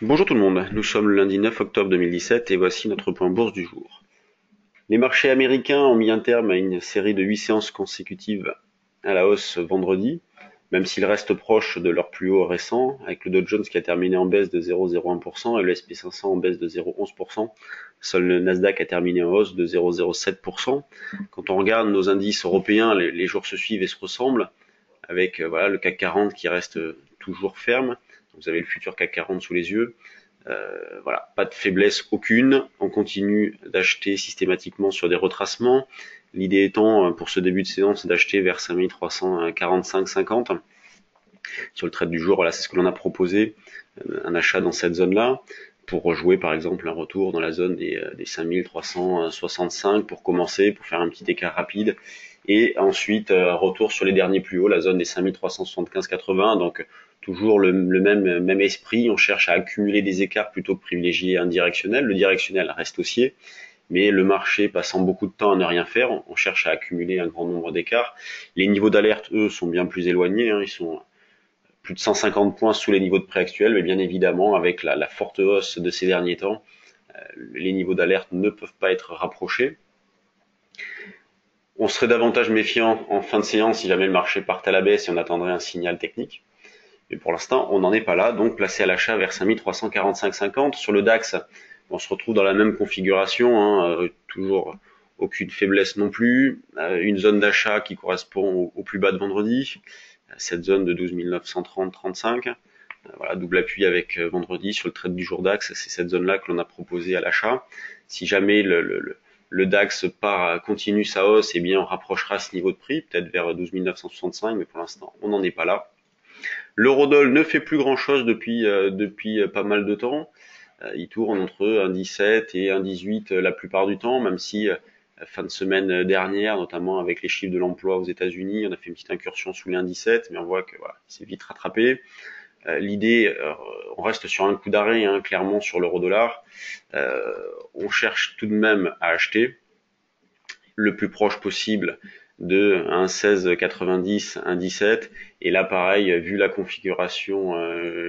Bonjour tout le monde, nous sommes le lundi 9 octobre 2017 et voici notre point bourse du jour. Les marchés américains ont mis un terme à une série de 8 séances consécutives à la hausse vendredi, même s'ils restent proches de leur plus haut récent, avec le Dow Jones qui a terminé en baisse de 0,01% et le S&P 500 en baisse de 0,11%. Seul le Nasdaq a terminé en hausse de 0,07%. Quand on regarde nos indices européens, les jours se suivent et se ressemblent, avec le CAC 40 qui reste toujours ferme. Vous avez le futur CAC 40 sous les yeux. Voilà, pas de faiblesse aucune. On continue d'acheter systématiquement sur des retracements. L'idée étant, pour ce début de séance, d'acheter vers 5345,50. Sur le trade du jour, voilà, c'est ce que l'on a proposé, un achat dans cette zone-là, pour rejouer par exemple un retour dans la zone des 5365 pour commencer, pour faire un petit écart rapide, et ensuite un retour sur les derniers plus hauts, la zone des 5375,80. Donc toujours le même esprit, on cherche à accumuler des écarts plutôt que privilégier un directionnel. Le directionnel reste haussier, mais le marché passant beaucoup de temps à ne rien faire, on cherche à accumuler un grand nombre d'écarts. Les niveaux d'alerte, eux, sont bien plus éloignés, ils sont plus de 150 points sous les niveaux de prix actuels, mais bien évidemment, avec la forte hausse de ces derniers temps, les niveaux d'alerte ne peuvent pas être rapprochés. On serait davantage méfiant en fin de séance si jamais le marché part à la baisse et on attendrait un signal technique. Mais pour l'instant, on n'en est pas là, donc placé à l'achat vers 5345,50. Sur le DAX, on se retrouve dans la même configuration, toujours aucune faiblesse non plus, une zone d'achat qui correspond au plus bas de vendredi, cette zone de 12 930,35. Voilà, double appui avec vendredi sur le trade du jour DAX, c'est cette zone-là que l'on a proposé à l'achat. Si jamais le DAX continue sa hausse, eh bien on rapprochera ce niveau de prix, peut-être vers 12 965, mais pour l'instant on n'en est pas là. L'eurodoll ne fait plus grand-chose depuis pas mal de temps. Il tourne entre 1,17 et 1,18 la plupart du temps, même si fin de semaine dernière, notamment avec les chiffres de l'emploi aux États-Unis, on a fait une petite incursion sous les 1,17, mais on voit que voilà, il s'est vite rattrapé. L'idée, on reste sur un coup d'arrêt, clairement sur l'euro-dollar. On cherche tout de même à acheter le plus proche possible de 1,1690, 1,17. Et là, pareil, vu la configuration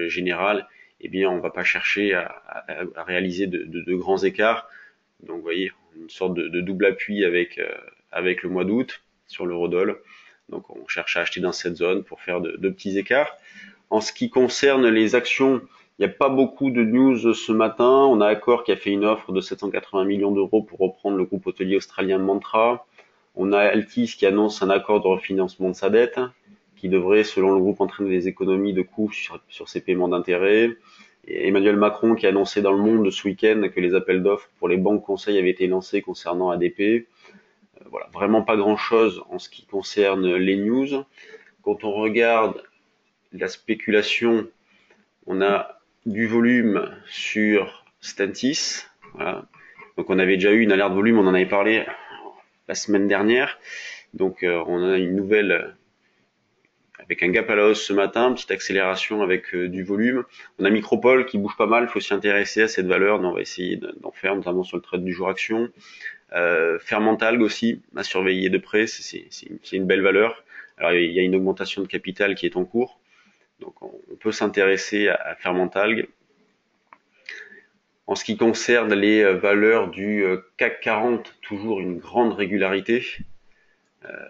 générale, eh bien, on va pas chercher à réaliser de grands écarts. Donc, vous voyez, une sorte de double appui avec le mois d'août sur l'eurodoll. Donc, on cherche à acheter dans cette zone pour faire de petits écarts. En ce qui concerne les actions, il n'y a pas beaucoup de news ce matin. On a Accor qui a fait une offre de 780 millions d'euros pour reprendre le groupe hôtelier australien Mantra. On a Altis qui annonce un accord de refinancement de sa dette, qui devrait, selon le groupe, entraîner des économies de coûts sur ses paiements d'intérêts. Et Emmanuel Macron qui a annoncé dans le Monde ce week-end que les appels d'offres pour les banques conseils avaient été lancés concernant ADP. Voilà, vraiment pas grand-chose en ce qui concerne les news. Quand on regarde la spéculation, on a du volume sur Stentis. Voilà. Donc on avait déjà eu une alerte volume, on en avait parlé la semaine dernière. Donc on a une nouvelle avec un gap à la hausse ce matin, petite accélération avec du volume. On a Micropole qui bouge pas mal, il faut s'y intéresser à cette valeur, on va essayer d'en faire, notamment sur le trade du jour action. Fermentalg aussi, à surveiller de près, c'est une belle valeur. Alors il y a une augmentation de capital qui est en cours. Donc on peut s'intéresser à Fermentalg. En ce qui concerne les valeurs du CAC 40, toujours une grande régularité.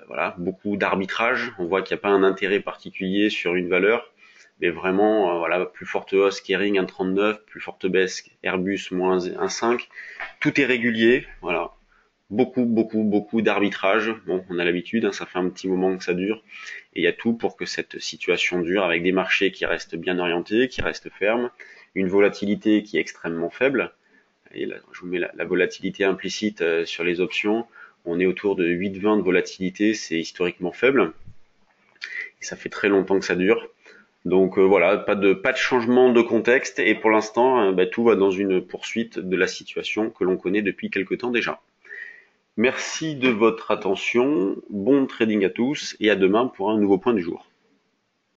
Voilà, beaucoup d'arbitrage. On voit qu'il n'y a pas un intérêt particulier sur une valeur, mais vraiment, voilà, plus forte hausse Kering 1,39, plus forte baisse Airbus moins 1,5. Tout est régulier, voilà. Beaucoup d'arbitrage. Bon, on a l'habitude, ça fait un petit moment que ça dure. Et il y a tout pour que cette situation dure, avec des marchés qui restent bien orientés, qui restent fermes, une volatilité qui est extrêmement faible. Et là, je vous mets la volatilité implicite sur les options. On est autour de 8,20 de volatilité, c'est historiquement faible. Et ça fait très longtemps que ça dure. Donc voilà, pas de changement de contexte. Et pour l'instant, tout va dans une poursuite de la situation que l'on connaît depuis quelque temps déjà. Merci de votre attention, bon trading à tous et à demain pour un nouveau point du jour.